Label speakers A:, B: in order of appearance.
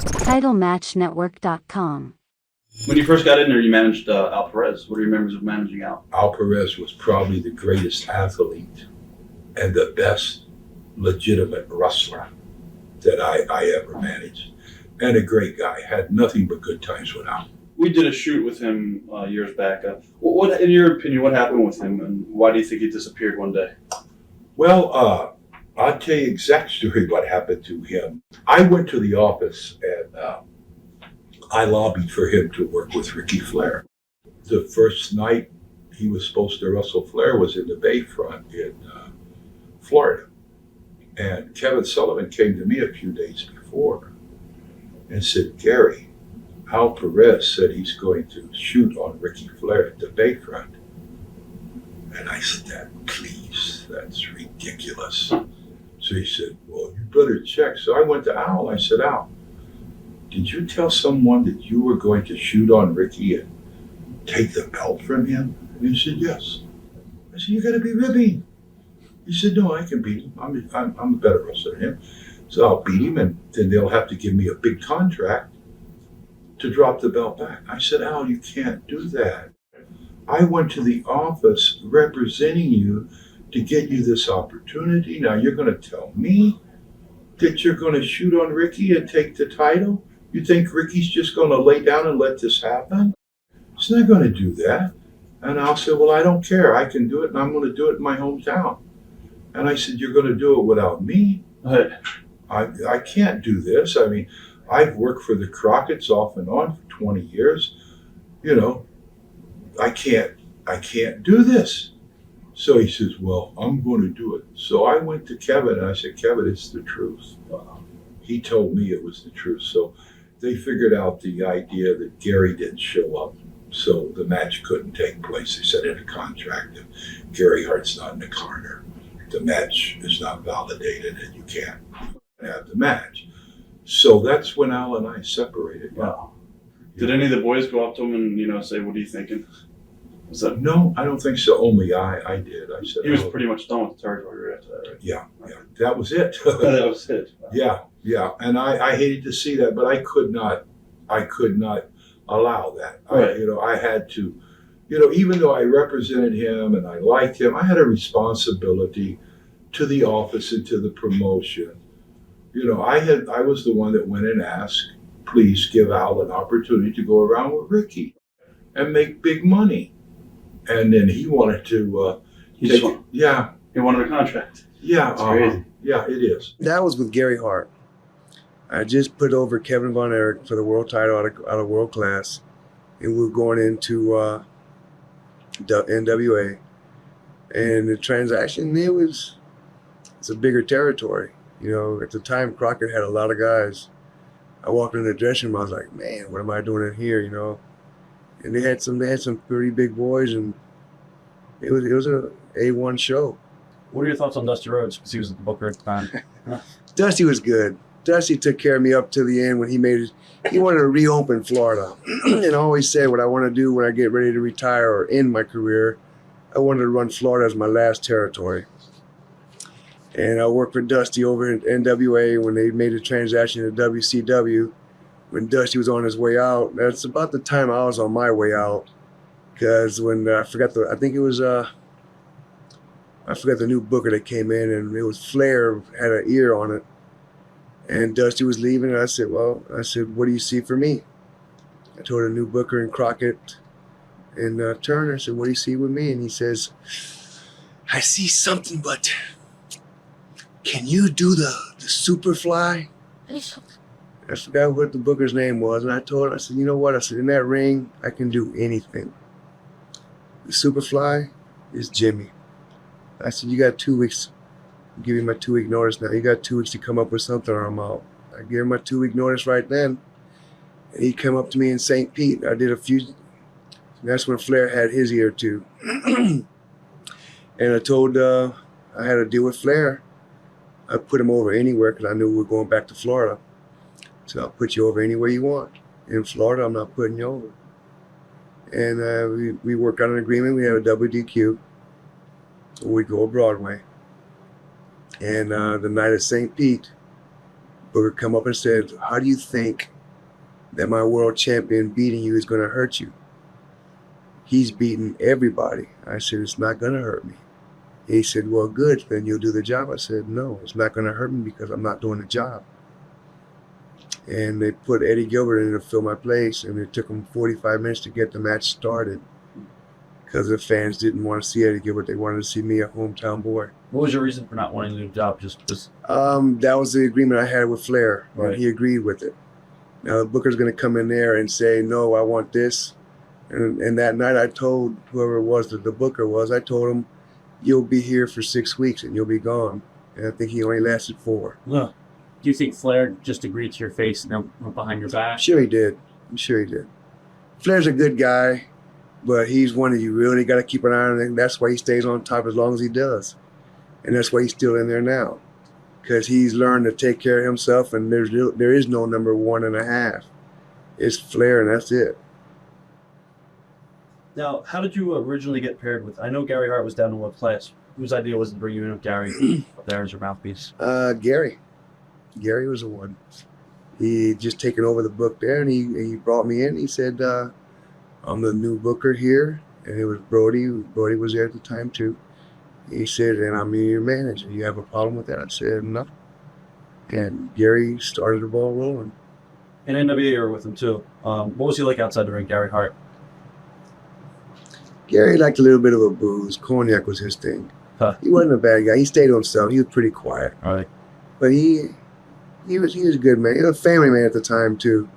A: TitleMatchNetwork.com.
B: When you first got in there, you managed Al Perez. What are your memories of managing Al?
C: Al Perez was probably the greatest athlete and the best legitimate wrestler that I ever managed. And a great guy. Had nothing but good times with Al.
B: We did a shoot with him years back. What, in your opinion, what happened with him, and why do you think he disappeared one day?
C: Well, I'll tell you exact story what happened to him. I went to the office and I lobbied for him to work with Ric Flair. The first night he was supposed to wrestle Flair was in the Bayfront in Florida. And Kevin Sullivan came to me a few days before and said, Gary, Al Perez said he's going to shoot on Ric Flair at the Bayfront. And I said, please, that's ridiculous. So he said, well, you better check. So I went to Al. I said, Al, did you tell someone that you were going to shoot on Ricky and take the belt from him? And he said, yes. I said, you got to be ribbing. He said, no, I can beat him. I'm a better wrestler than him. So I'll beat him, and then they'll have to give me a big contract to drop the belt back. I said, Al, you can't do that. I went to the office representing you to get you this opportunity. Now you're going to tell me that you're going to shoot on Ricky and take the title? You think Ricky's just going to lay down and let this happen? He's not going to do that. And Al said, well, I don't care. I can do it, and I'm going to do it in my hometown. And I said, you're going to do it without me?
B: Right.
C: I can't do this. I mean, I've worked for the Crockett's off and on for 20 years. You know, I can't do this. So he says, well, I'm going to do it. So I went to Kevin and I said, Kevin, it's the truth. He told me it was the truth. So they figured out the idea that Gary didn't show up. So the match couldn't take place. They said in a contract if Gary Hart's not in the corner, the match is not validated and you can't have the match. So that's when Al and I separated.
B: Wow. Did any of the boys go up to him and, say, what are you thinking? Was that...
C: No, I don't think so. Only I did. I said
B: he was pretty much done with the territory right after that, right?
C: Yeah. That was it.
B: That was it. Wow.
C: Yeah. And I hated to see that, but I could not allow that.
B: Right.
C: I had to, even though I represented him and I liked him, I had a responsibility to the office and to the promotion. I was the one that went and asked, please give Al an opportunity to go around with Ricky and make big money. And then he wanted to
B: He wanted a contract.
C: Yeah.
B: That's crazy.
C: Yeah, it is.
D: That was with Gary Hart. I just put over Kevin Von Erich for the world title out of World Class. And we were going into the NWA. And the transaction, it's a bigger territory. At the time, Crockett had a lot of guys. I walked in the dressing room, I was like, man, what am I doing in here, And they had some pretty big boys, and it was a A1 show.
E: What are your thoughts on Dusty Rhodes? Because he was the booker at the time.
D: Dusty was good. Dusty took care of me up to the end when he wanted to reopen Florida. And I always said what I want to do when I get ready to retire or end my career, I wanted to run Florida as my last territory. And I worked for Dusty over in NWA when they made a transaction to WCW. When Dusty was on his way out, that's about the time I was on my way out. Because when I forgot the new booker that came in, and it was Flair had an ear on it. And Dusty was leaving, and I said, what do you see for me? I told a new booker in Crockett and Turner, I said, what do you see with me? And he says, I see something, but can you do the Superfly? I forgot what the booker's name was, and I told him, I said, you know what? I said, in that ring, I can do anything. The Superfly is Jimmy. I said, you got 2 weeks. I'll give you my 2-week notice now. You got 2 weeks to come up with something or I'm out. I gave him my 2-week notice right then. And he came up to me in St. Pete. I did a few. That's when Flair had his ear too. And I told, I had a deal with Flair. I put him over anywhere because I knew we were going back to Florida. So I'll put you over anywhere you want. In Florida, I'm not putting you over. And we worked out an agreement. We had a WDQ. We'd go to Broadway. And the night at St. Pete, Booker come up and said, how do you think that my world champion beating you is going to hurt you? He's beaten everybody. I said, it's not going to hurt me. He said, well, good, then you'll do the job. I said, no, it's not going to hurt me because I'm not doing the job. And they put Eddie Gilbert in to fill my place, and it took them 45 minutes to get the match started because the fans didn't want to see Eddie Gilbert. They wanted to see me, a hometown boy.
E: What was your reason for not wanting to do the job? Just
D: That was the agreement I had with Flair, and
E: Right.
D: he agreed with it. Now, the Booker's going to come in there and say, no, I want this. And that night I told whoever it was that the Booker was, I told him, you'll be here for 6 weeks and you'll be gone. And I think he only lasted 4.
E: do you think Flair just agreed to your face and then went behind your back?
D: I'm sure he did. I'm sure he did. Flair's a good guy, but he's one that you really got to keep an eye on, and that's why he stays on top as long as he does. And that's why he's still in there now, because he's learned to take care of himself, and there is no number 1.5. It's Flair, and that's it.
E: Now, how did you originally get paired with? I know Gary Hart was down in what class. Whose idea was to bring you in with Gary there as your mouthpiece?
D: Gary. Gary was the one. He just taken over the book there, and he brought me in. He said, I'm the new booker here, and it was Brody. Brody was there at the time, too. He said, and I'm your manager. You have a problem with that? I said, no. And Gary started the ball rolling.
E: In NWA, you were with him, too. What was he like outside the ring, Gary Hart?
D: Gary liked a little bit of a booze. Cognac was his thing.
E: Huh.
D: He wasn't a bad guy. He stayed to himself. He was pretty quiet.
E: All right.
D: But he was a good man. He was a family man at the time, too.